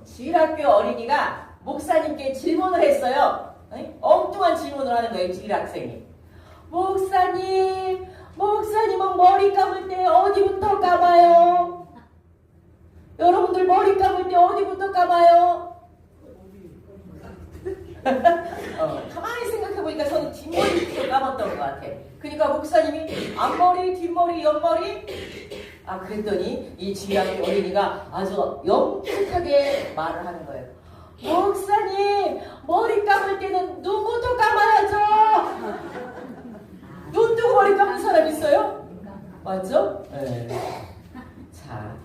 주일학교 어린이가 목사님께 질문을 했어요. 엉뚱한 질문을 하는 거예요. 주일 학생이. 목사님은 머리 감을 때 어디부터 감아요? 여러분들 머리 감을 때 어디부터 감아요? 가만히 생각해보니까 저는 뒷머리부터 감았던 것 같아. 그러니까 목사님이 앞머리, 뒷머리, 옆머리? 그랬더니 이 주일학교 어린이가 아주 영특하게 말을 하는 거예요. 목사님, 머리 감을 때는 눈부터 감아야죠. 눈 뜨고 머리 감는 사람 있어요? 맞죠? 네. 자,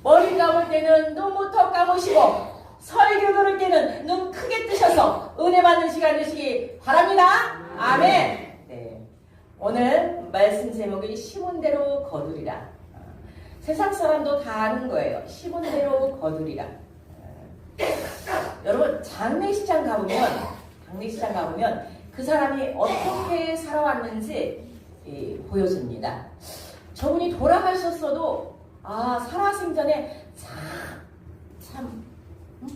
머리 감을 때는 눈부터 감으시고 설교 들을 때는 눈 크게 뜨셔서 은혜 받는 시간 되시기 바랍니다. 아멘. 네. 오늘 말씀 제목이 심은 대로 거두리라. 세상 사람도 다 아는 거예요. 심은 대로 거두리라. 여러분 장례식장 가보면 그 사람이 어떻게 살아왔는지 보여줍니다. 저분이 돌아가셨어도 살아생전에 참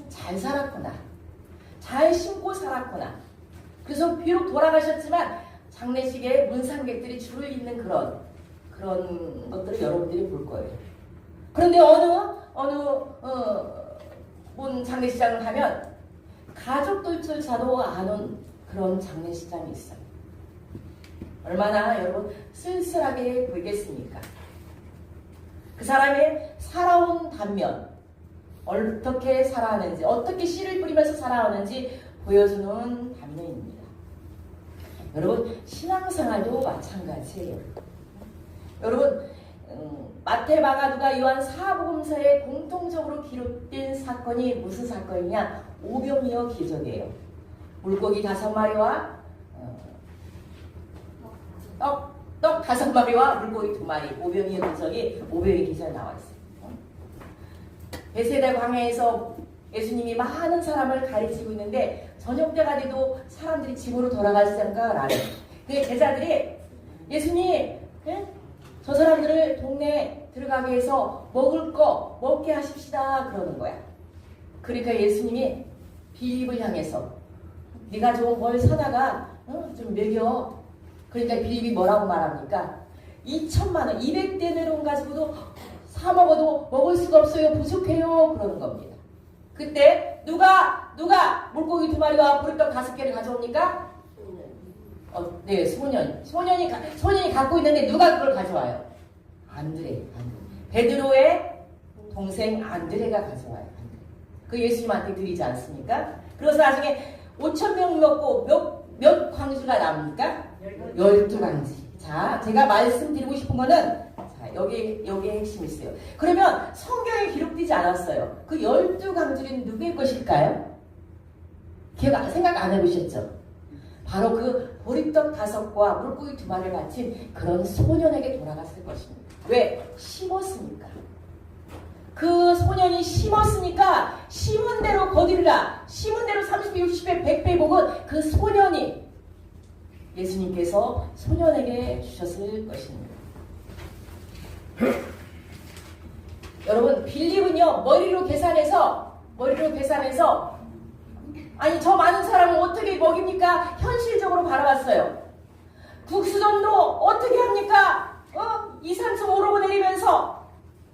잘 살았구나, 잘 심고 살았구나. 그래서 비록 돌아가셨지만 장례식에 문상객들이 줄을 잇는 그런 것들을 여러분들이 볼 거예요. 그런데 어느 장례식장을 가면 가족들조차도 안 온 그런 장례식장이 있어요. 얼마나 여러분 쓸쓸하게 보이겠습니까? 그 사람의 살아온 단면, 어떻게 살아왔는지, 어떻게 씨를 뿌리면서 살아오는지 보여주는 단면입니다. 여러분 신앙생활도 마찬가지예요. 여러분 마태, 마가, 누가, 요한 사복음서에 공통적으로 기록된 사건이 무슨 사건이냐? 오병이어 기적이에요. 물고기 5마리와 떡 5마리와 물고기 2마리, 오병이어 기적이 오병이어 기적에 나와 있어요. 베세다 광야에서 예수님이 많은 사람을 가르치고 있는데 저녁 때가 돼도 사람들이 집으로 돌아가지 생각을 안 해요. 그 제자들이 예수님, 저 사람들을 동네에 들어가게 해서 먹을 거 먹게 하십시다 그러는 거야. 그러니까 예수님이 빌립을 향해서 네가 좀 뭘 사다가 좀 먹여. 그러니까 빌립이 뭐라고 말합니까? 2천만 원, 200데나리온 가지고도 사 먹어도 먹을 수가 없어요. 부족해요. 그러는 겁니다. 그때 누가 물고기 2마리와 보리떡 5개를 가져옵니까? 네, 소년이 갖고 있는데 누가 그걸 가져와요? 안드레. 베드로의 동생 안드레가 가져와요. 그 예수님한테 드리지 않습니까? 그래서 나중에 5,000명 먹고 몇 광주가 남습니까? 12광지. 자, 제가 말씀드리고 싶은 거는 여기에 핵심이 있어요. 그러면 성경에 기록되지 않았어요. 그 12광주는 누구의 것일까요? 생각 안 해보셨죠? 바로 그 보리떡 5과 물고기 2마리를 바친 그런 소년에게 돌아갔을 것입니다. 왜? 심었으니까. 그 소년이 심었으니까 심은 대로 거두리라. 심은 대로 30배, 60배, 100배 복은 그 소년이 예수님께서 소년에게 주셨을 것입니다. 여러분 빌립은요 머리로 계산해서 아니 저 많은 사람을 어떻게 먹입니까? 현실적으로 바라봤어요. 국수전도 어떻게 합니까? 2, 3층 오르고 내리면서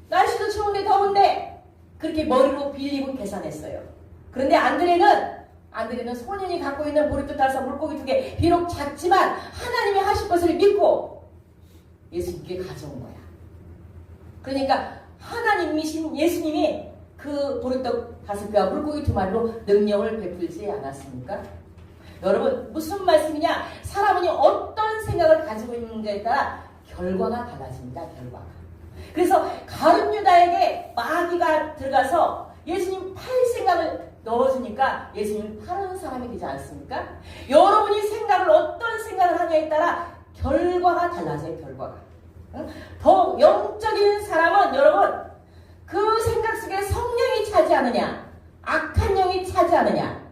날씨도 추운데 더운데 그렇게 머리로 빌립은 계산했어요. 그런데 안드레는 소년이 갖고 있는 보리떡 5, 물고기 2개 비록 작지만 하나님이 하실 것을 믿고 예수님께 가져온 거야. 그러니까 하나님이신 예수님이 그 보리떡 5개와 물고기 2마리로 능력을 베풀지 않았습니까? 여러분 무슨 말씀이냐? 사람이 어떤 생각을 가지고 있는가에 따라 결과가 달라집니다. 결과가. 그래서 가룟 유다에게 마귀가 들어가서 예수님 팔 생각을 넣어주니까 예수님을 파는 사람이 되지 않습니까? 여러분이 어떤 생각을 하냐에 따라 결과가 달라져요. 결과가. 더 영적인 사람은 여러분 그 생각 속에 성령이 차지하느냐 악한 영이 차지하느냐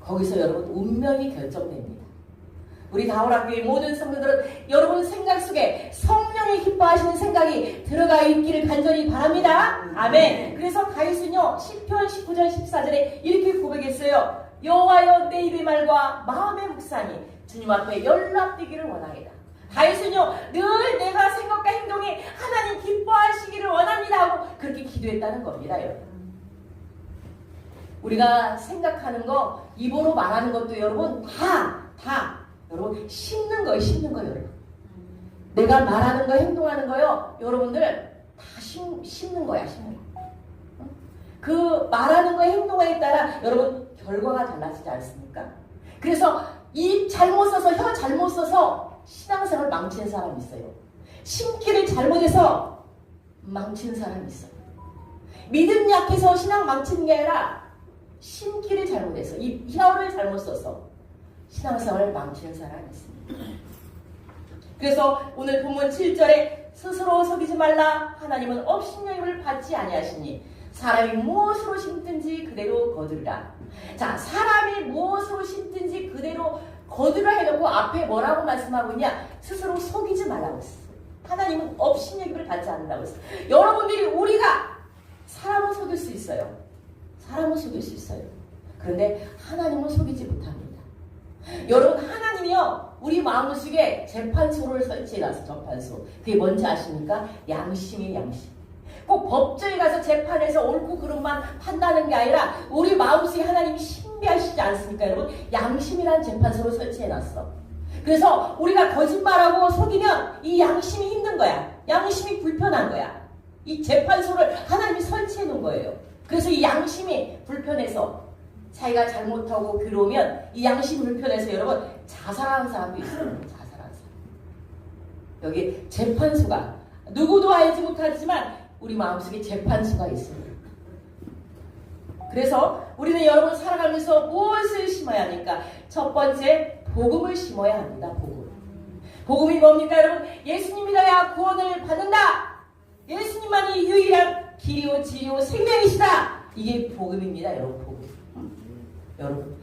거기서 여러분 운명이 결정됩니다. 우리 다오락교회 모든 성도들은 여러분 생각 속에 성령이 기뻐하시는 생각이 들어가 있기를 간절히 바랍니다. 아멘. 그래서 다윗은요 시편 19절 14절에 이렇게 고백했어요. 여호와여 내 입의 말과 마음의 묵상이 주님 앞에 연락되기를 원하겠다. 다윗은요 늘 내가 생각과 행동이 하나님 기뻐하시기를 원합니다 하고 그렇게 기도했다는 겁니다. 여러분. 우리가 생각하는 거 입으로 말하는 것도 여러분 다 여러분 심는 거예요. 심는 거예요. 여러분. 내가 말하는 거 행동하는 거요 여러분들 다 심는 거야. 심는 거. 그 말하는 거 행동에 따라 여러분 결과가 달라지지 않습니까? 그래서 입 잘못 써서 혀 잘못 써서 신앙생활 망치는 사람이 있어요. 심기를 잘못해서 망치는 사람이 있어요. 믿음 약해서 신앙 망치는 게 아니라 심기를 잘못해서 혀를 잘못 써서 신앙생활을 망치는 사람이 있습니다. 그래서 오늘 본문 7절에 스스로 속이지 말라. 하나님은 업신여김을 받지 아니하시니 사람이 무엇으로 심든지 그대로 거두리라. 자, 사람이 무엇으로 심든지 그대로 거두라 해놓고 앞에 뭐라고 말씀하고 있냐? 스스로 속이지 말라고 했어요. 하나님은 업신여김을 받지 않는다고 했어요. 여러분들이 우리가 사람은 속일 수 있어요. 사람은 속일 수 있어요. 그런데 하나님은 속이지 못합니다. 여러분 하나님이요 우리 마음속에 재판소를 설치해놨어. 재판소. 그게 뭔지 아십니까? 양심이에요. 양심. 꼭 법정에 가서 재판에서 옳고 그름만 판다는 게 아니라 우리 마음속에 하나님이 신비하시지 않습니까? 여러분 양심이라는 재판소를 설치해놨어. 그래서 우리가 거짓말하고 속이면 이 양심이 힘든 거야. 양심이 불편한 거야. 이 재판소를 하나님이 설치해 놓은 거예요. 그래서 이 양심이 불편해서 자기가 잘못하고 괴로우면 이 양심이 불편해서 여러분 자살하는 사람도 있어요. 자살하는 사람. 여기 재판소가 누구도 알지 못하지만 우리 마음속에 재판소가 있습니다. 그래서 우리는 여러분 살아가면서 무엇을 심어야 합니까? 첫 번째 복음을 심어야 합니다. 복음. 복음이 뭡니까 여러분? 예수님 믿어야 구원을 받는다. 예수님만이 유일한 길이요 진리요 생명이시다. 이게 복음입니다. 여러분 복음. 여러분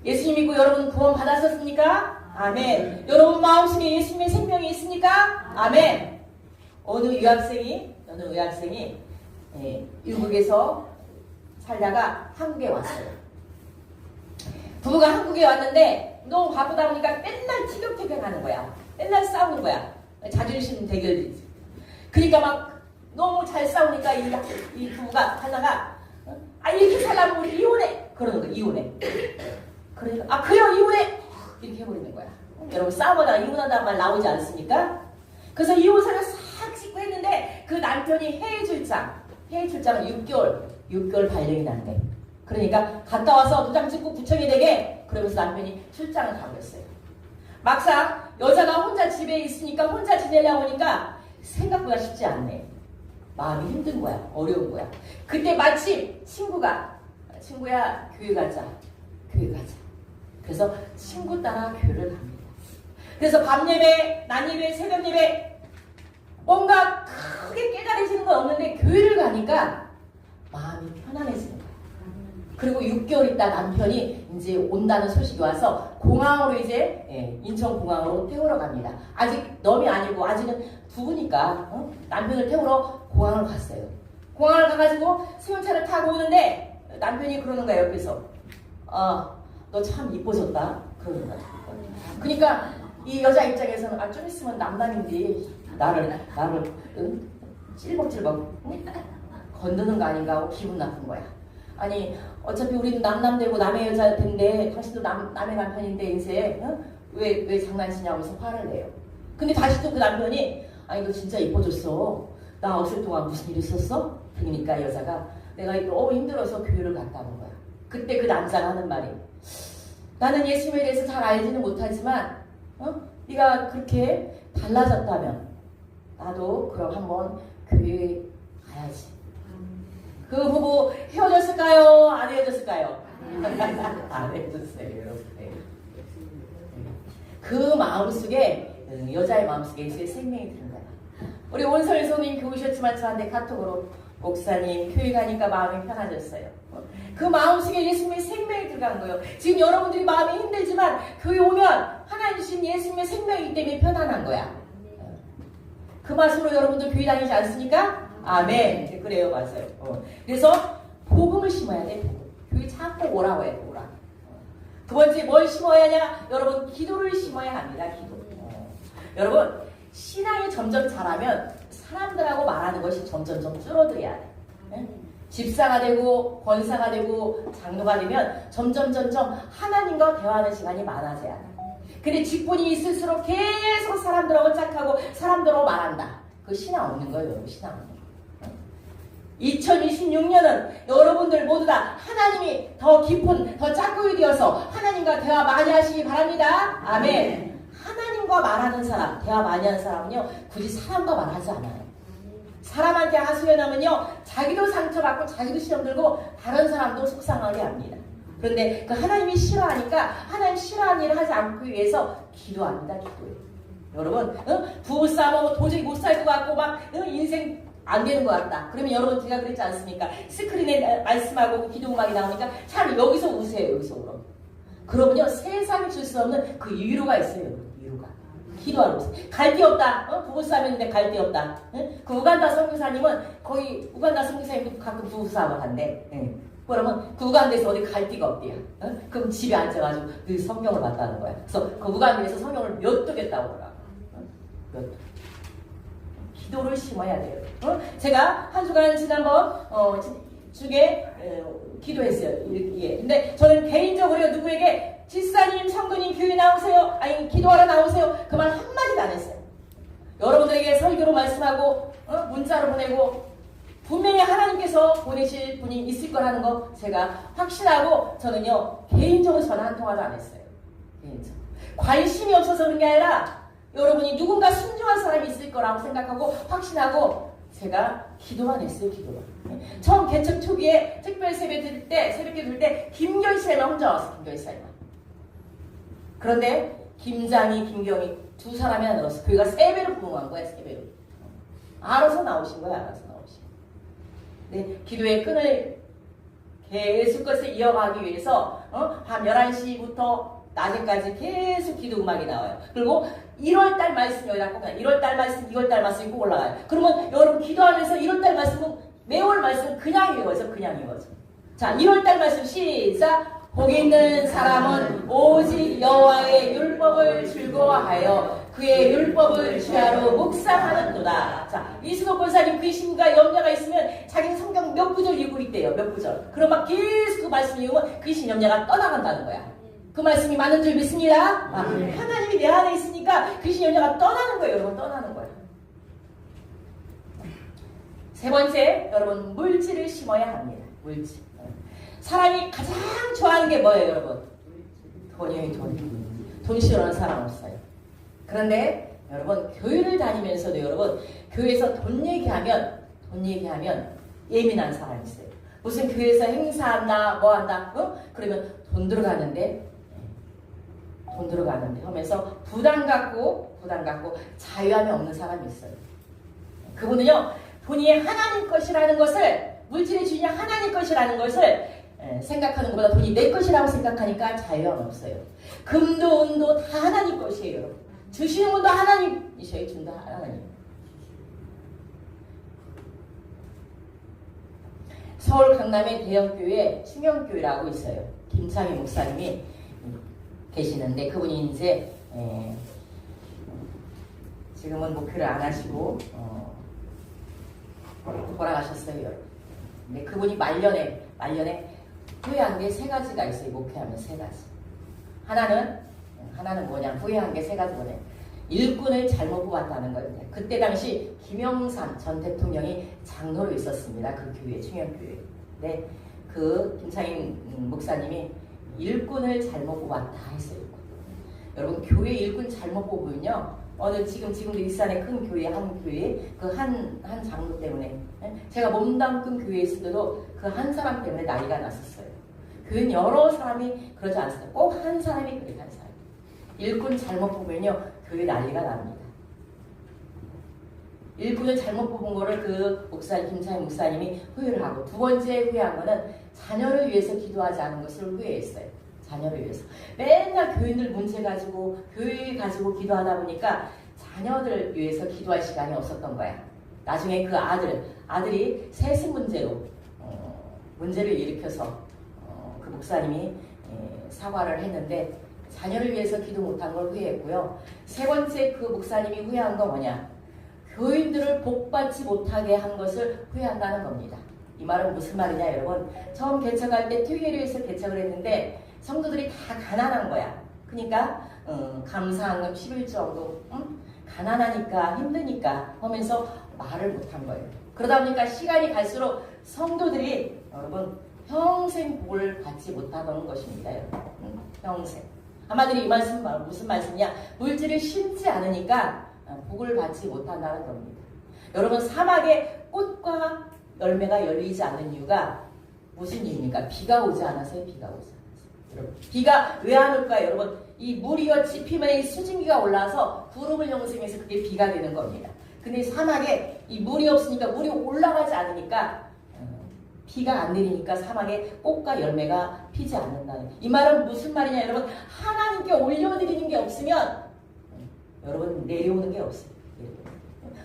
예수님 믿고 여러분 구원 받았었습니까? 아멘. 여러분 마음속에 예수님의 생명이 있습니까? 아멘. 어느 의학생이 미국에서 살다가 한국에 왔어요. 부부가 한국에 왔는데 너무 바쁘다 보니까 맨날 티격태격하는 거야. 맨날 싸우는 거야. 자존심 대결이지. 그러니까 막 너무 잘 싸우니까 이 부부가 하나가 이렇게 살라면 우리 이혼해. 그러는 거야. 이혼해. 그러니까 그래요 이혼해. 이렇게 해버리는 거야. 여러분 싸우다가 이혼한다는 말 나오지 않습니까? 그래서 이혼사를 싹 씻고 했는데 그 남편이 해외 출장은 6개월 발령이 난대. 그러니까 갔다 와서 도장 찍고 구청이 되게 그러면서 남편이 출장을 가버렸어요. 막상 여자가 혼자 집에 있으니까 혼자 지내려고 하니까 생각보다 쉽지 않네. 마음이 힘든 거야. 어려운 거야. 그때 마침 친구야 교회 가자. 그래서 친구 따라 교회를 갑니다. 그래서 밤 예배, 낮 예배, 새벽 예배 뭔가 크게 깨달아지는 건 없는데 교회를 가니까 마음이 편안해지는 거야. 그리고 6개월 있다 남편이 이제 온다는 소식이 와서 공항으로 이제 인천공항으로 태우러 갑니다. 아직 넘이 아니고 아직은 부부니까 남편을 태우러 공항을 갔어요. 공항을 가가지고 승용차를 타고 오는데 남편이 그러는 거예요. 옆에서 너 참 이뻐졌다 그러는 거야. 그러니까 이 여자 입장에서는 좀 있으면 남남인데 나를 찔벅찔벅 건드는 거 아닌가 하고 기분 나쁜 거야. 아니 어차피 우리는 남남되고 남의 여자일 텐데 당신도 남의 남편인데 이제 왜 장난치냐고 해서 화를 내요. 근데 다시 또 그 남편이 너 진짜 이뻐졌어. 나 없을 동안 무슨 일 있었어? 그러니까 여자가 내가 너무 힘들어서 교회를 갔다는 거야. 그때 그 남자가 하는 말이 나는 예수님에 대해서 잘 알지는 못하지만 네가 그렇게 달라졌다면 나도 그럼 한번 교회에 가야지. 그 부부 헤어졌을까요? 안 헤어졌을까요? 안 헤어졌어요. 여러분. 그 마음속에 여자의 마음속에 예수의 생명이 드는 거야. 우리 원설 선생님 교우셨지만 저한테 카톡으로 목사님 교회 가니까 마음이 편해졌어요. 그 마음속에 예수님의 생명이 들어간 거예요. 지금 여러분들이 마음이 힘들지만 교회 오면 하나님 주신 예수님의 생명이기 때문에 편안한 거야. 그 맛으로 여러분들 교회 다니지 않습니까? 아멘. 그래요, 맞아요. 그래서 복음을 심어야 돼. 교회 자꾸 오라고 해, 오라. 두 번째 뭘 심어야 하냐? 여러분 기도를 심어야 합니다. 기도. 여러분 신앙이 점점 자라면 사람들하고 말하는 것이 점점 줄어들어야 돼. 집사가 되고 권사가 되고 장로가 되면 점점 하나님과 대화하는 시간이 많아져야 돼. 근데 직분이 있을수록 계속 사람들하고 짝하고 사람들하고 말한다. 그 신앙 없는 거예요. 여러분 신앙 없는 거. 2026년은 여러분들 모두 다 하나님이 더 깊은 더 짝꿍이 되어서 하나님과 대화 많이 하시기 바랍니다. 아멘. 하나님과 말하는 사람, 대화 많이 하는 사람은요 굳이 사람과 말하지 않아요. 사람한테 하소연하면요 자기도 상처받고 자기도 시험 들고 다른 사람도 속상하게 합니다. 그런데 그 하나님이 싫어하니까 하나님 싫어하는 일을 하지 않기 위해서 기도합니다. 기도해요. 여러분 부부싸움하고 도저히 못 살 것 같고 막 인생 안 되는 것 같다. 그러면 여러분 제가 그랬지 않습니까? 스크린에 말씀하고 기도 음악이 나오니까 차라리 여기서 우세요. 여기서 울어. 그러면요 세상이 줄 수 없는 그 위로가 있어요. 위로가. 기도하러 오세요. 갈 데 없다. 부부싸움했는데 갈 데 없다. 그 우간다 선교사님은 거의 우간다 선교사님도 가끔 부부싸움을 한대. 그러면 그 우간다에서 어디 갈 데가 없대요. 그럼 집에 앉아가지고 늘 성경을 봤다는 거야. 그래서 그 우간다에서 성경을 몇 독했다고 그러더라고. 몇 독. 기도를 심어야 돼요. 제가 한 주간 지난번 주에 기도했어요. 예. 근데 저는 개인적으로 누구에게 집사님, 성도님 교회 나오세요. 아니 기도하러 나오세요. 그 말 한마디도 안 했어요. 여러분들에게 설교로 말씀하고 문자로 보내고 분명히 하나님께서 보내실 분이 있을 거라는 거 제가 확신하고 저는요 개인적으로 전화 한 통화도 안 했어요. 개인적으로. 관심이 없어서 그런 게 아니라 여러분이 누군가 순종한 사람이 있을 거라고 생각하고 확신하고 제가 기도만 했어요. 기도만. 처음 개척 초기에 특별 새벽 들 때 김결사님만 혼자 왔어. 김결사님만. 그런데 김장희, 김경희 두 사람이 안 들었어. 교회가 3배로 부흥한 거야. 3배로. 알아서 나오신 거야. 알아서 나오신 거야. 네, 기도의 끈을 계속 것을 이어가기 위해서 밤 11시부터 낮에까지 계속 기도 음악이 나와요. 그리고 1월달 말씀 여기다 꼭 1월달 말씀, 2월달 말씀이 꼭 올라가요. 그러면 여러분 기도하면서 1월달 말씀은 매월 말씀 그냥 읽어서 그냥 읽어서. 자, 1월달 말씀 시작. 복이 있는 사람은 오직 여호와의 율법을 즐거워하여 그의 율법을 주야로 묵상하는도다. 자, 이수도 권사님 귀신과 염려가 있으면 자기는 성경 몇 구절 읽고 있대요. 몇 구절. 그럼 막 계속 그 말씀 읽으면 귀신 염려가 떠나간다는 거야. 그 말씀이 맞는 줄 믿습니다. 하나님이 내 안에 있으니까 귀신 염려가 떠나는 거예요. 여러분 떠나는 거예요. 세 번째, 여러분 물질을 심어야 합니다. 물질. 사람이 가장 좋아하는 게 뭐예요, 여러분? 돈이에요, 돈. 돈 싫어하는 사람 없어요. 그런데 여러분 교회를 다니면서도 여러분 교회에서 돈 얘기하면 예민한 사람이 있어요. 무슨 교회에서 행사한다, 뭐 한다, 그러면 돈 들어가는데 하면서 부담 갖고 자유함이 없는 사람이 있어요. 그분은요 돈이 하나님 것이라는 것을 물질의 주인이 하나님 것이라는 것을 생각하는 것보다 돈이 내 것이라고 생각하니까 자유함 없어요. 금도 은도 다 하나님 것이에요. 주시는 분도 하나님이셔요. 준다 하나님. 서울 강남의 대형교회 신경교회라고 있어요. 김창희 목사님이 계시는데 그분이 이제 지금은 목회를 안 하시고 돌아가셨어요. 근데 그분이 말년에 후회한 게 3가지가 있어요. 목회하면 3가지. 하나는 뭐냐? 후회한 게 3가지 뭐냐? 일꾼을 잘못 뽑았다는 거예요. 그때 당시 김영삼 전 대통령이 장로로 있었습니다. 그 교회, 충영교회. 네, 그 김창인 목사님이 일꾼을 잘못 뽑았다 했어요. 여러분 교회 일꾼 잘못 뽑으면요. 지금도 일산의 큰 교회 한 장로 때문에 제가 몸담금 교회에 있을 때도 그 한 사람 때문에 난리가 났었어요. 교회는 여러 사람이 그러지 않습니다. 꼭 한 사람이 그래 한 사람. 일꾼 잘못 뽑으면요 교회 난리가 납니다. 일부는 잘못 뽑은 거를 그 목사님, 김창희 목사님이 후회를 하고, 두 번째 후회한 거는 자녀를 위해서 기도하지 않은 것을 후회했어요. 자녀를 위해서. 맨날 교인들 문제 가지고, 교회 가지고 기도하다 보니까 자녀들 위해서 기도할 시간이 없었던 거야. 나중에 그 아들이 세습 문제로 문제를 일으켜서 그 목사님이 사과를 했는데, 자녀를 위해서 기도 못한 걸 후회했고요. 세 번째 그 목사님이 후회한 건 뭐냐? 교인들을 복받지 못하게 한 것을 후회한다는 겁니다. 이 말은 무슨 말이냐 여러분? 처음 개척할 때 TV에서 개척을 했는데 성도들이 다 가난한 거야. 그러니까 감사한금 11조도 가난하니까 힘드니까 하면서 말을 못한 거예요. 그러다 보니까 시간이 갈수록 성도들이 여러분 평생 복을 받지 못하던 것입니다. 여러분. 평생. 한마디로 이 말씀 무슨 말씀이냐? 물질을 심지 않으니까 복을 받지 못한다는 겁니다. 여러분 사막에 꽃과 열매가 열리지 않는 이유가 무슨 이유입니까? 비가 오지 않아서요. 비가 오지 않아서. 여러분 비가 왜 안 올까요? 여러분 이 물이요 지피면 이 수증기가 올라와서 구름을 형성해서 그게 비가 되는 겁니다. 근데 사막에 이 물이 없으니까 물이 올라가지 않으니까 비가 안 내리니까 사막에 꽃과 열매가 피지 않는다는. 이 말은 무슨 말이냐 여러분? 하나님께 올려드리는 게 없으면 여러분 내려오는 게 없어요.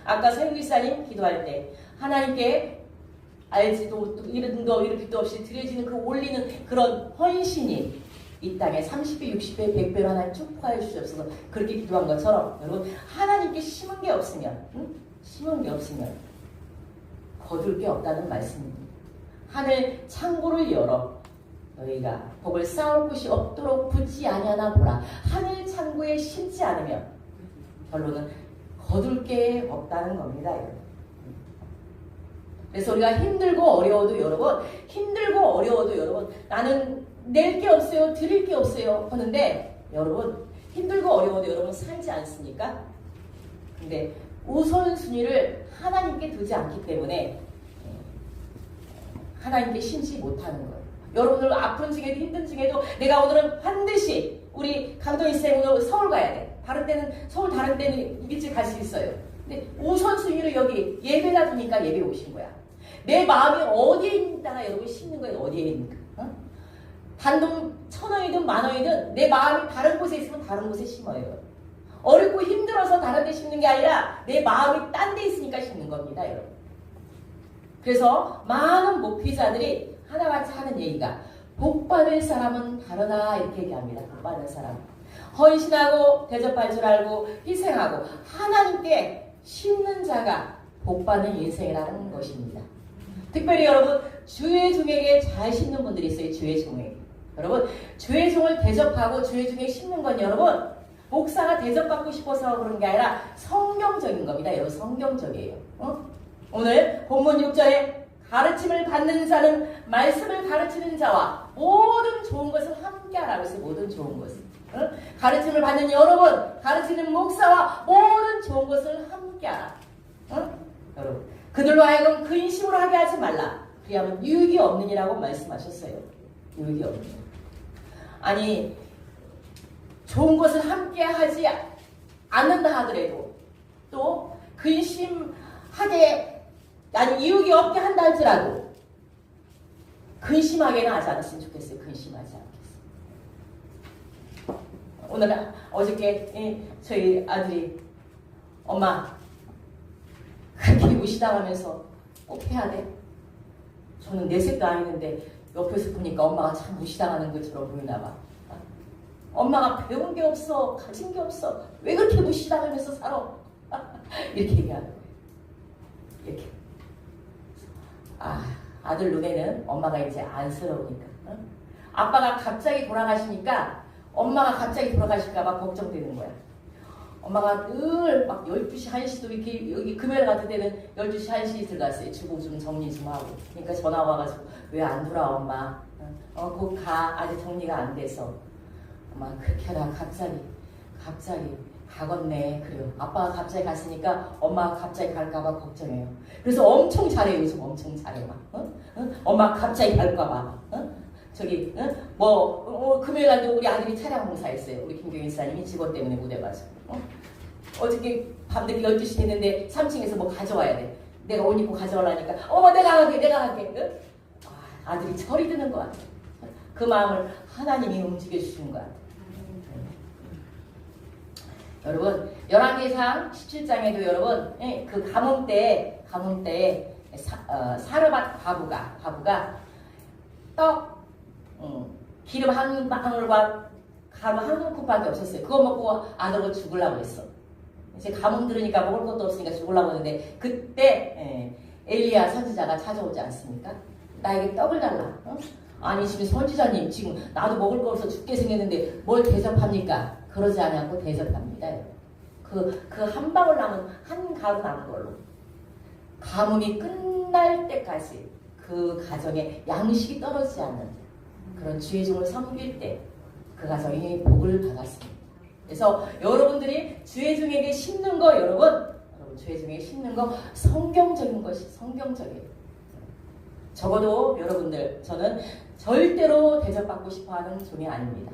아까 서영기사님 기도할 때 하나님께 알지도 이름도 이렇게도 없이 드려지는 그 올리는 그런 헌신이 이 땅에 30배, 60배, 100배로 하나님 축복하여 주시옵소서 그렇게 기도한 것처럼 여러분 하나님께 심은 게 없으면 심은 게 없으면 거둘 게 없다는 말씀입니다. 하늘 창고를 열어 너희가 복을 쌓을 곳이 없도록 붙지 아니하나 보라. 하늘 창고에 심지 않으면 결론은 거둘 게 없다는 겁니다. 여러분. 그래서 우리가 힘들고 어려워도 여러분 나는 낼 게 없어요. 드릴 게 없어요. 하는데 여러분 힘들고 어려워도 여러분 살지 않습니까? 근데 우선순위를 하나님께 두지 않기 때문에 하나님께 심지 못하는 거예요. 여러분들 아픈 중에도 힘든 중에도 내가 오늘은 반드시 우리 강동희 쌤 오늘 서울 가야 돼. 다른 때는 서울 다른 때는 일찍 갈 수 있어요. 근데 우선순위로 여기 예배다 두니까 예배 오신 거야. 내 마음이 어디에 있다가 여러분 심는 거예요. 어디에 있는가? 단돈 1,000원이든 10,000원이든 내 마음이 다른 곳에 있으면 다른 곳에 심어요. 어렵고 힘들어서 다른 데 심는 게 아니라 내 마음이 딴 데 있으니까 심는 겁니다. 여러분. 그래서 많은 목회자들이 하나같이 하는 얘기가 복받을 사람은 다르다 이렇게 얘기합니다. 복받을 사람. 헌신하고 대접할 줄 알고 희생하고 하나님께 심는 자가 복받는 인생이라는 것입니다. 특별히 여러분 주의 종에게 잘 심는 분들이 있어요. 주의 종에게. 여러분 주의 종을 대접하고 주의 종에 심는 건 여러분 목사가 대접받고 싶어서 그런 게 아니라 성경적인 겁니다. 여러분 성경적이에요. 오늘 본문 6절에 가르침을 받는 자는 말씀을 가르치는 자와 모든 좋은 것을 함께하라고 했어요. 모든 좋은 것을. 가르침을 받는 여러분, 가르치는 목사와 모든 좋은 것을 함께하라. 여러분, 그들로 하여금 근심으로 하게 하지 말라. 그리하면 유익이 없느니라고 말씀하셨어요. 유익이 없느니. 아니, 좋은 것을 함께하지 않는다 하더라도 또 근심하게 아니 이유기 없게 한다 할지라도 근심하게는 하지 않았으면 좋겠어요. 근심하지 않겠어요. 오늘 어저께 저희 아들이 엄마 그렇게 무시당하면서 꼭 해야 돼? 저는 내색도 아니는데 옆에서 보니까 엄마가 참 무시당하는 것처럼 보이나 봐. 엄마가 배운 게 없어 가진 게 없어 왜 그렇게 무시당하면서 살아? 이렇게 얘기하는 거예요. 이렇게. 아들 눈에는 엄마가 이제 안쓰러우니까. 아빠가 갑자기 돌아가시니까 엄마가 갑자기 돌아가실까봐 걱정되는 거야. 엄마가 늘 막 12시, 1시도 이렇게 여기 금요일 같은 때는 12시, 1시 들어갔어요. 주고 좀 정리 좀 하고. 그러니까 전화 와가지고 왜 안 돌아와 엄마? 곧 가. 아직 정리가 안 돼서. 엄마 그렇게 하다가 갑자기 가겠네. 그래요. 아빠가 갑자기 갔으니까 엄마가 갑자기 갈까봐 걱정해요. 그래서 엄청 잘해요. 요즘 엄청 잘해 막. 엄마 갑자기 갈까봐. 저기 금요일 날도 우리 아들이 차량 봉사했어요. 우리 김경희 사님이 직원 때문에 못 해가지고. 어저께 밤늦게 12시 됐는데 3층에서 뭐 가져와야 돼. 내가 옷 입고 가져오라니까 어머 내가 할게. 응? 아들이 철이 드는 것 같아. 그 마음을 하나님이 움직여주시는 것 같아. 여러분 열왕기상 17장에도 여러분 그 가뭄 때 사르밧 과부가 떡 기름 한 방울과 가루 한 움큼밖에 없었어요. 그거 먹고 아들은 죽으려고 했어. 이제 가뭄 들으니까 먹을 것도 없으니까 죽으려고 했는데 그때 엘리야 선지자가 찾아오지 않습니까? 나에게 떡을 달라. 아니 지금 선지자님 지금 나도 먹을 거 없어 죽게 생겼는데 뭘 대접합니까? 그러지 않고 대접합니다. 그 한 방울 남은 한 가루 남은 걸로 가뭄이 끝날 때까지 그 가정에 양식이 떨어지지 않는 그런 주의 종을 섬길 때 그 가정이 복을 받았습니다. 그래서 여러분들이 주의 종에게 심는 거 여러분 주의 종에게 심는 거 성경적인 것이 성경적이에요. 적어도 여러분들 저는 절대로 대접받고 싶어하는 종이 아닙니다.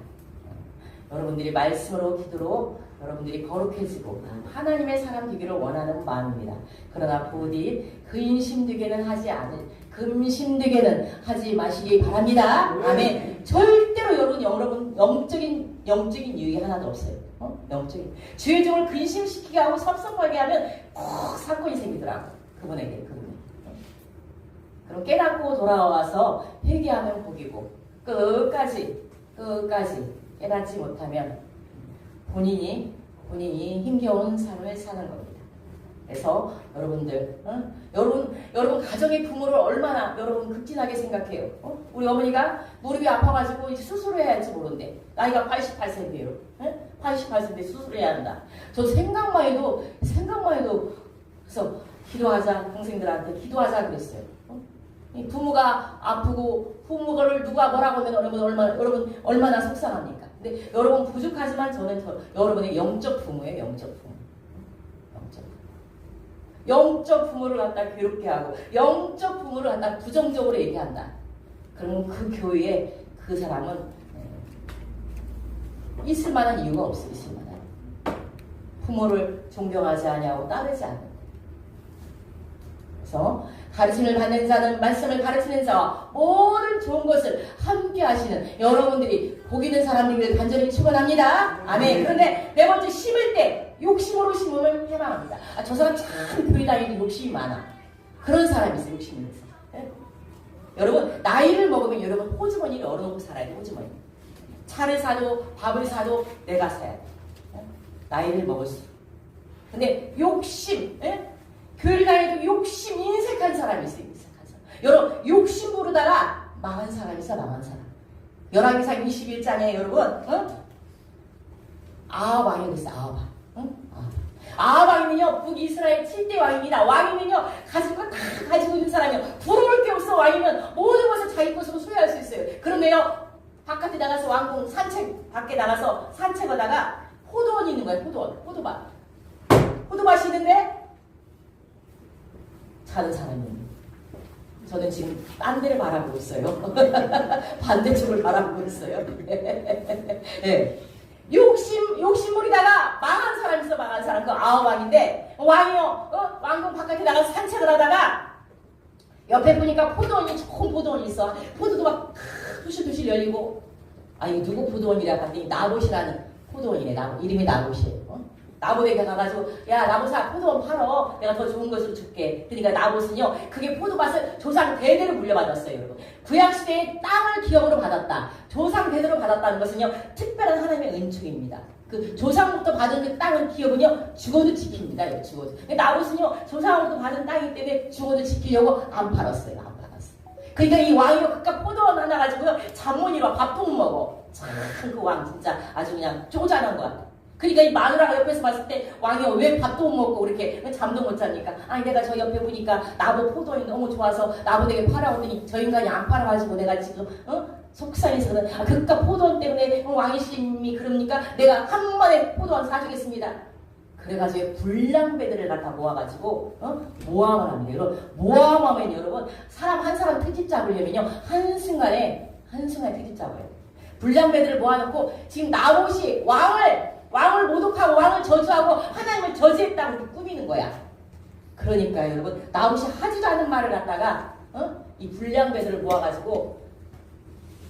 여러분들이 말씀으로 기도로 여러분들이 거룩해지고 하나님의 사람 되기를 원하는 마음입니다. 그러나 부디 근심되게는 하지 않을 금심되게는 하지 마시기 바랍니다. 아멘. 절대로 여러분 영적인 유익이 하나도 없어요. 영적인 주의 종을 근심시키게 하고 섭섭하게 하면 꼭 사건이 생기더라고. 그분에게. 그럼 깨닫고 돌아와서 회개하면 복이고 끝까지 깨닫지 못하면 본인이 힘겨운 삶을 사는 겁니다. 그래서 여러분들, 여러분 가정의 부모를 얼마나 여러분 극진하게 생각해요. 우리 어머니가 무릎이 아파가지고 이제 수술해야 할지 모르는데 나이가 88세인데요. 88세인데 수술해야 한다. 저 생각만 해도 그래서 기도하자 동생들한테 기도하자 그랬어요. 부모가 아프고 부모를 누가 뭐라고 하면 여러분 얼마나 속상합니까? 근데 여러분 부족하지만 저는 여러분의 영적 부모예요. 영적 부모를 갖다 괴롭게 하고 영적 부모를 갖다 부정적으로 얘기한다. 그러면 그 교회에 그 사람은 있을 만한 이유가 없어. 있을 만한 부모를 존경하지 아니하고 따르지 않는. 그래서 가르침을 받는 자는 말씀을 가르치는 자와 모든 좋은 것을 함께 하시는 여러분들이 복 있는 사람들을 간절히 축원합니다. 아멘. 그런데 네 번째 심을 때 욕심으로 심으면 해방합니다. 저 사람 참 교회 다니는 욕심이 많아. 그런 사람이 있어요. 욕심이 있어요. 네? 여러분 나이를 먹으면 여러분 호주머니를 열어놓고 살아야 돼. 호주머니. 차를 사도 밥을 사도 내가 사야 돼. 네? 나이를 먹을수록. 근데 욕심 교회를 다니도 욕심 인색한 사람이 있어요. 인색한 사람. 여러분 욕심 부르다가 망한 사람이 있어. 망한 사람. 열왕기상 21장에 여러분 아합 왕이 됐어. 아합 왕이면요 북이스라엘 7대 왕입니다. 왕이면요 가진 거 다 가지고 있는 사람이요. 부러울 게 없어. 왕이면 모든 것을 자기 것으로 소유할 수 있어요. 그런데요 바깥에 나가서 왕궁 밖에 나가서 산책하다가 포도원이 있는 거예요. 포도밭이 있는데 자는 사람입니다. 저는 지금 딴 데를 바라보고 있어요. 반대쪽을 바라보고 있어요. 네. 욕심부리다가 망한 사람 있어. 망한 사람. 그 아합 왕인데 왕이요 왕궁 바깥에 나가서 산책을 하다가 옆에 보니까 포도원이 좋은 포도원이 있어. 포도도 막 두실두실 열리고 이거 누구 포도원이라 봤더니 나봇이라는 포도원이네. 이름이 나봇이에요. 나봇에게 가가지고 야 나봇아 포도원 팔어. 내가 더 좋은 것으로 줄게. 그러니까 나봇은요 그게 포도밭을 조상 대대로 물려받았어요. 여러분. 구약시대에 땅을 기업으로 받았다. 조상 대대로 받았다는 것은요 특별한 하나님의 은총입니다. 그 조상부터 받은 그 땅은 기업은요 죽어도 지킵니다. 죽어도. 근데 나봇은요 조상부터 받은 땅이기 때문에 죽어도 지키려고 안 팔았어요. 안 팔았어요. 그러니까 이 왕이요 그깟 포도원 하나 가지고요 장모니와 밥도 못 먹어. 참 그 왕 진짜 아주 그냥 쪼잔한 것 같아. 그러니까 이 마누라가 옆에서 봤을 때 왕이 왜 밥도 못 먹고 이렇게 잠도 못 자니까 내가 저 옆에 보니까 나보 포도원이 너무 좋아서 나보에게 팔아오더니 저 인간이 안 팔아가지고 내가 지금 속상해서는 그깟 포도원 때문에 왕이심이 그럽니까? 내가 한 번에 포도원 사주겠습니다. 그래가지고 불량배들을 갖다 모아가지고 모함을 합니다. 여러분 모함하면 여러분 사람 한 사람 트집 잡으려면요 한순간에 트집 잡아요. 불량배들을 모아놓고 지금 나봇이 왕을 왕을 모독하고 왕을 저주하고 하나님을 저주했다고 이렇게 꾸미는 거야. 그러니까 여러분 나봇이 하지도 않은 말을 갖다가 이 불량배들을 모아가지고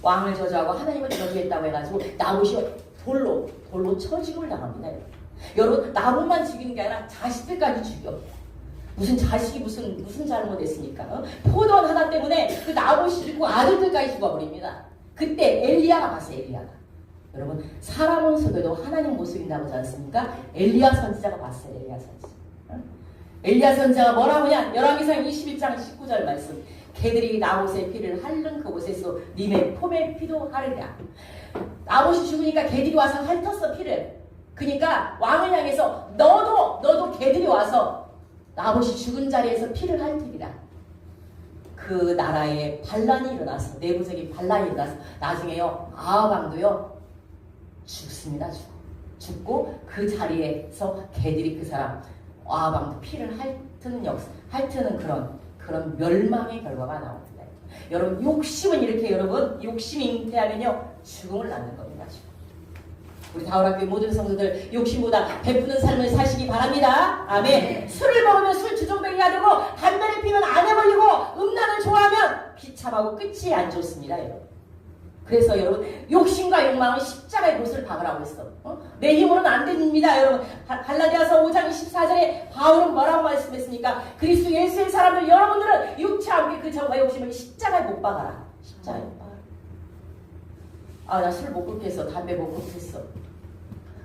왕을 저주하고 하나님을 저주했다고 해가지고 나봇이 돌로 쳐 죽임을 당합니다. 여러분 나봇만 죽이는 게 아니라 자식들까지 죽여. 무슨 자식이 무슨 잘못했습니까? 포도원 하나 때문에 그 나봇이 죽고 아들들까지 죽어버립니다. 그때 엘리야가 봤어요. 엘리야가. 여러분 사람은 속여도 하나님 못 속인다고 하지 않습니까? 엘리야 선지자가 봤어요. 엘리야 선지자. 엘리야 선지자가 뭐라고 하냐? 열왕기상 21장 19절 말씀. 개들이 나봇의 피를 핥는 그곳에서 님의 폼의 피도 하리라. 나봇이 죽으니까 개들이 와서 핥았어 피를. 그러니까 왕을 향해서 너도 개들이 와서 나봇이 죽은 자리에서 피를 핥으리라. 그 나라에 반란이 일어나서 내부적인 반란이 일어나서 나중에요 아합 왕도요 죽습니다. 죽고 그 자리에서 개들이 그 사람 아합 왕도 피를 핥는 그런 멸망의 결과가 나옵니다. 여러분 욕심은 이렇게 여러분 욕심이 잉태하면요 죽음을 낳는 겁니다. 우리 다울학교 모든 성도들 욕심보다 베푸는 삶을 사시기 바랍니다. 아멘. 술을 먹으면 술 주정뱅이가 되고 담배를 피면 아내 걸리고 음란을 좋아하면 비참하고 끝이 안 좋습니다. 여러분. 그래서 여러분 욕심과 욕망은 십자가의 못을 박으라고 했어. 내 힘으로는 안 됩니다. 여러분 갈라디아서 5장 24절에 바울은 뭐라고 말씀했습니까? 그리스도 예수의 사람들 여러분들은 육체와 함께 그 정과 욕심을 십자가에 못 박아라. 십자가에 못 박아라. 아, 나 술 못 끊겠어. 담배 못 끊겠어.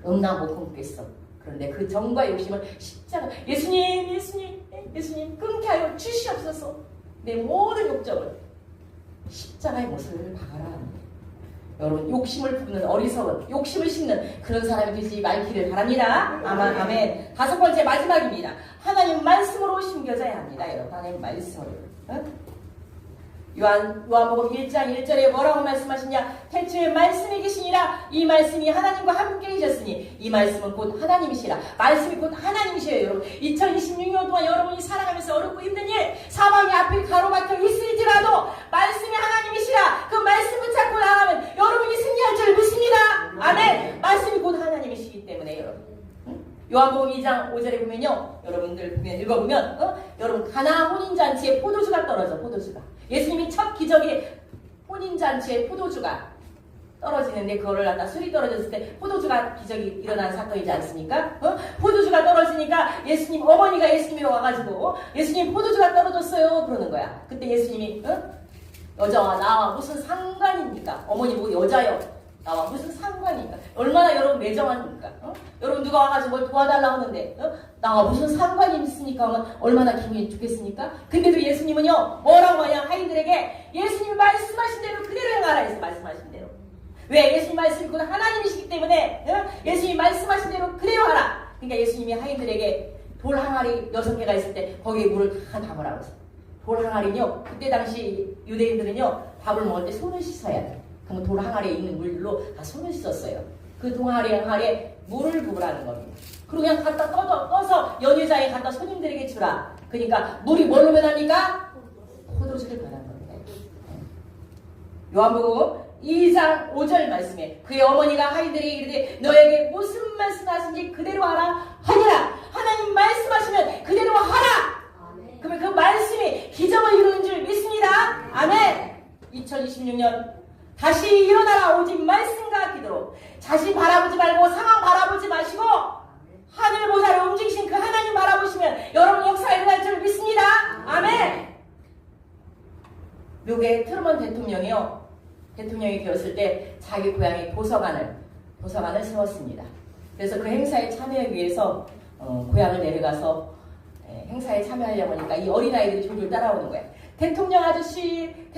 음란 못 끊겠어. 그런데 그 정과 욕심을 십자가 예수님 끊게 하여 주시옵소서. 내 모든 욕정을 십자가의 못을 박아라. 여러분 욕심을 부르는 어리석은 욕심을 심는 그런 사람이 되지 말기를 바랍니다. 아멘. 5번째 마지막입니다. 하나님 말씀으로 심겨져야 합니다. 여러분 하나님 말씀으로. 요한복음 1장 1절에 뭐라고 말씀하시냐? 태초에 말씀이 계시니라. 이 말씀이 하나님과 함께 계셨으니 이 말씀은 곧 하나님이시라. 말씀이 곧 하나님이시에요. 여러분 2026년 동안 여러분이 살아가면서 어렵고 힘든 일 사망의 앞에 가로막혀 있을지라도 말씀이 하나님이시라. 그 말씀 붙잡고 나가면 여러분이 승리할 줄 믿습니다. 아멘. 말씀이 곧 하나님이시기 때문에 여러분 요한복음 2장 5절에 보면요 여러분들 읽어보면 여러분 가나 혼인잔치에 포도주가 떨어져. 포도주가 예수님이 첫 기적이 혼인잔치에 포도주가 떨어지는데 그거를 갖다 술이 떨어졌을 때 포도주가 기적이 일어난 사건이지 않습니까? 포도주가 떨어지니까 예수님 어머니가 예수님이 와가지고 예수님 포도주가 떨어졌어요 그러는 거야. 그때 예수님이 여자와 나와 무슨 상관입니까? 어머니 보고 여자요 나와 무슨 상관입니까? 얼마나 여러분 매정합니까? 여러분 누가 와가지고 뭘 도와달라고 하는데 나와 무슨 상관이 있으니까 하면 얼마나 기분이 좋겠습니까? 근데도 예수님은요 뭐라고 하냐 하인들에게 예수님이 말씀하신 대로 그대로 행하라 해서 말씀하신 대로. 왜? 예수님 말씀이 곧 하나님이시기 때문에 예수님이 말씀하신 대로 그대로 하라. 그러니까 예수님이 하인들에게 돌 항아리 6개가 있을 때 거기에 물을 다 담으라고 했어요. 돌 항아리는요 그때 당시 유대인들은요 밥을 먹을 때 손을 씻어야 돼요. 그러면 돌 항아리에 있는 물로 다 손을 씻었어요. 그 항아리에 물을 부으라는 겁니다. 그리고 그냥 갖다 떠서 연회장에 갖다 손님들에게 주라. 그러니까 물이 뭘로 변합니까? 포도주를 변한 겁니다. 요한복음 2장 5절 말씀에 그의 어머니가 하인들에게 이르되 너에게 무슨 말씀하신지 그대로 하라 하니라. 하나님 말씀하시면 그대로 하라. 그러면 그 말씀이 기적을 이루는 줄 믿습니다. 아멘. 2026년 다시 일어나라. 오직 말씀과 기도로 자신 바라보지 말고 상황 바라보지 마시고 하늘 보좌를 움직이신 그 하나님 바라보시면 여러분 역사가 일어날 줄 믿습니다. 아멘. 미국의 트루먼 대통령이 되었을 때 자기 고향에 도서관을 세웠습니다. 그래서 그 행사에 참여하기 위해서 고향을 내려가서 행사에 참여하려고 하니까 이 어린아이들이 졸졸 따라오는 거예요. 대통령 아저씨는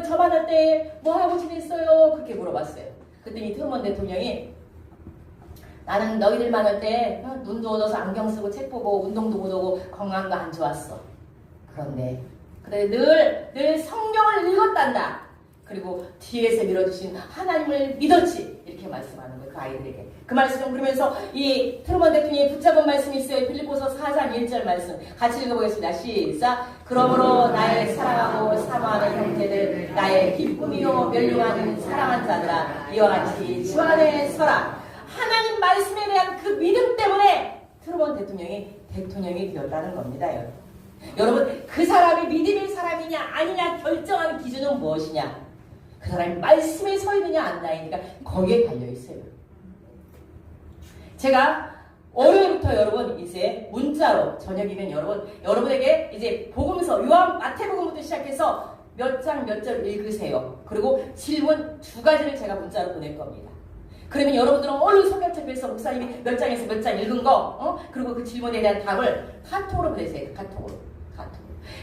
저 만날 때 뭐하고 지냈어요? 그렇게 물어봤어요. 그랬더니 트루먼 대통령이 나는 너희들 만날 때 눈도 어두워서 안경 쓰고 책 보고 운동도 못하고 건강도 안 좋았어. 그런데 늘 성경을 읽었단다. 그리고 뒤에서 밀어주신 하나님을 믿었지. 이렇게 말씀하는 거예요. 그 아이들에게. 그 말씀을 그러면서 이 트루먼 대통령이 붙잡은 말씀이 있어요. 빌립보서 4장 1절 말씀. 같이 읽어보겠습니다. 시작. 그러므로 나의 사랑하고 사모하는 형제들 나의 기쁨이요 멸류하는 사랑한 자들아 이와 같이 주 안에 서라. 하나님 말씀에 대한 그 믿음 때문에 트루먼 대통령이 되었다는 겁니다. 여러분, 그 사람이 믿음의 사람이냐 아니냐 결정하는 기준은 무엇이냐? 그 사람이 말씀에 서 있느냐 안 나이니까 거기에 달려 있어요. 제가 월요일부터 여러분 이제 문자로 저녁이면 여러분에게 이제 복음서 마태복음부터 시작해서 몇 장 몇 절 읽으세요. 그리고 질문 2가지를 제가 문자로 보낼 겁니다. 그러면 여러분들은 얼른 성경책에서 목사님이 몇 장에서 몇 장 읽은 거, 그리고 그 질문에 대한 답을 카톡으로 보내세요. 카톡으로.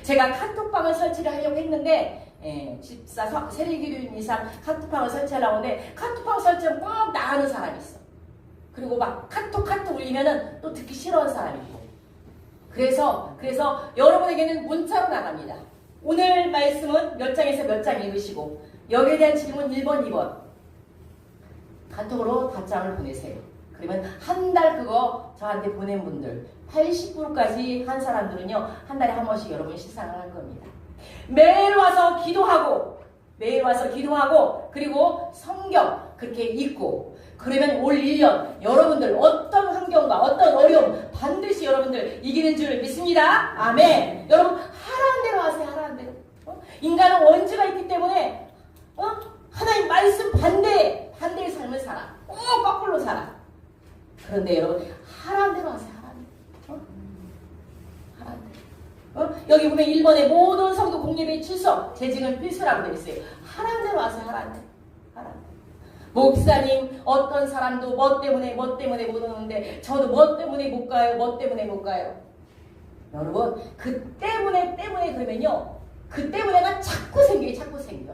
제가 카톡방을 설치를 하려고 했는데, 집사 세례기준 이상 카톡방을 설치하려고 하는데, 카톡방 설치는 꼭 나가는 사람이 있어. 그리고 막 카톡 울리면은 또 듣기 싫어하는 사람이 있고. 그래서 여러분에게는 문자로 나갑니다. 오늘 말씀은 몇 장에서 몇 장 읽으시고, 여기에 대한 질문 1번, 2번. 카톡으로 답장을 보내세요. 그러면 한 달 그거 저한테 보낸 분들 80불까지 한 사람들은요 한 달에 한 번씩 여러분이 시상을 할 겁니다. 매일 와서 기도하고 그리고 성경 그렇게 읽고 그러면 올 1년 여러분들 어떤 환경과 어떤 어려움 반드시 여러분들 이기는 줄 믿습니다. 아멘. 여러분 하라는 대로 하세요. 하라는 대로. 인간은 원죄가 있기 때문에 하나님 말씀 반대의 삶을 살아. 꼭 거꾸로 살아. 그런데 여러분 하라는 대로 하세요. 하라는 대로. 여기 보면 1번에 모든 성도 공예배 출석 재직은 필수라고 되어 있어요. 하라는 대로 하세요. 하라는 대로. 목사님 어떤 사람도 뭐 때문에 못 오는데 저도 뭐 때문에 못 가요. 여러분 그 때문에 그러면요 그 때문에가 자꾸 생겨요.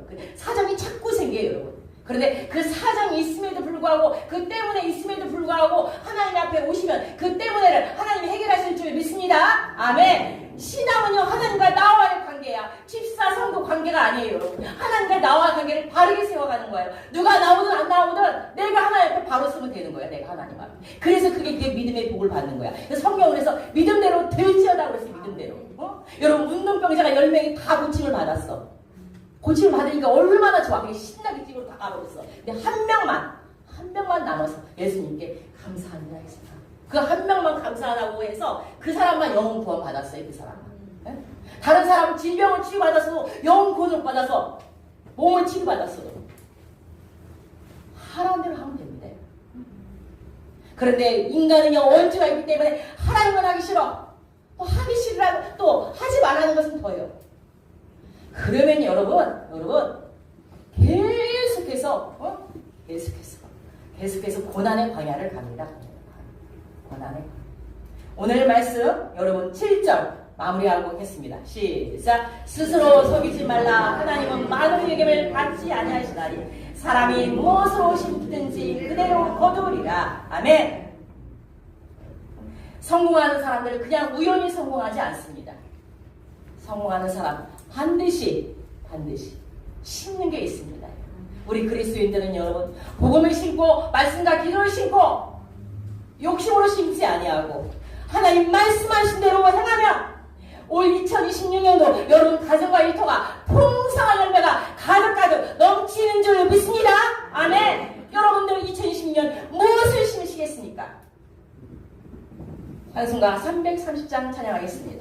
그 사정이 자꾸 생겨요. 여러분. 그런데 그 사정이 있음에도 불구하고 그 때문에 있음에도 불구하고 하나님 앞에 오시면 그 때문에를 하나님이 해결하실 줄 믿습니다. 아멘. 신앙은요 하나님과 나와의 관계야. 집사 성도 관계가 아니에요. 여러분. 하나님과 나와의 관계를 바르게 세워가는 거예요. 누가 나오든 안 나오든 내가 하나님 앞에 바로 쓰면 되는 거야. 내가 하나님 앞에. 그래서 그게 믿음의 복을 받는 거야. 성경을 해서 믿음대로 될지어다 그랬어요. 믿음대로. 여러분 문둥병자가 10명이 다 고침을 받았어. 고침을 받으니까 얼마나 좋아. 그게 신나게 집으로 다 가버렸어. 근데 한 명만 남아서 예수님께 감사합니다 했습니다. 그 한 명만 감사하다고 해서 그 사람만 영혼 구원 받았어요. 그 사람만. 네? 다른 사람은 질병을 치유받아서 영혼 구원을 받아서 몸을 치유받았어요. 하라는 대로 하면 됩니다. 그런데 인간은요 원죄가 있기 때문에 하라는 건 하기 싫어. 또 하기 싫으라고 또 하지 말라는 것은 더해요. 그러면 여러분 계속해서 고난의 광야를 갑니다. 오늘 말씀 여러분 7절 마무리하고 했습니다. 시작. 스스로 속이지 말라. 하나님은 많은 예금을 받지 아니하시나니 사람이 무엇으로 심든지 그대로 거두리라. 아멘. 성공하는 사람들은 그냥 우연히 성공하지 않습니다. 성공하는 사람 반드시 심는 게 있습니다. 우리 그리스도인들은 여러분 복음을 심고 말씀과 기도를 심고 욕심으로 심지 아니하고 하나님 말씀하신 대로 행하면 올 2026년도 여러분 가정과 일터가 풍성한 열매가 가득 넘치는 줄 믿습니다. 아멘. 여러분들 2026년 무엇을 심으시겠습니까? 찬송가 330장 찬양하겠습니다.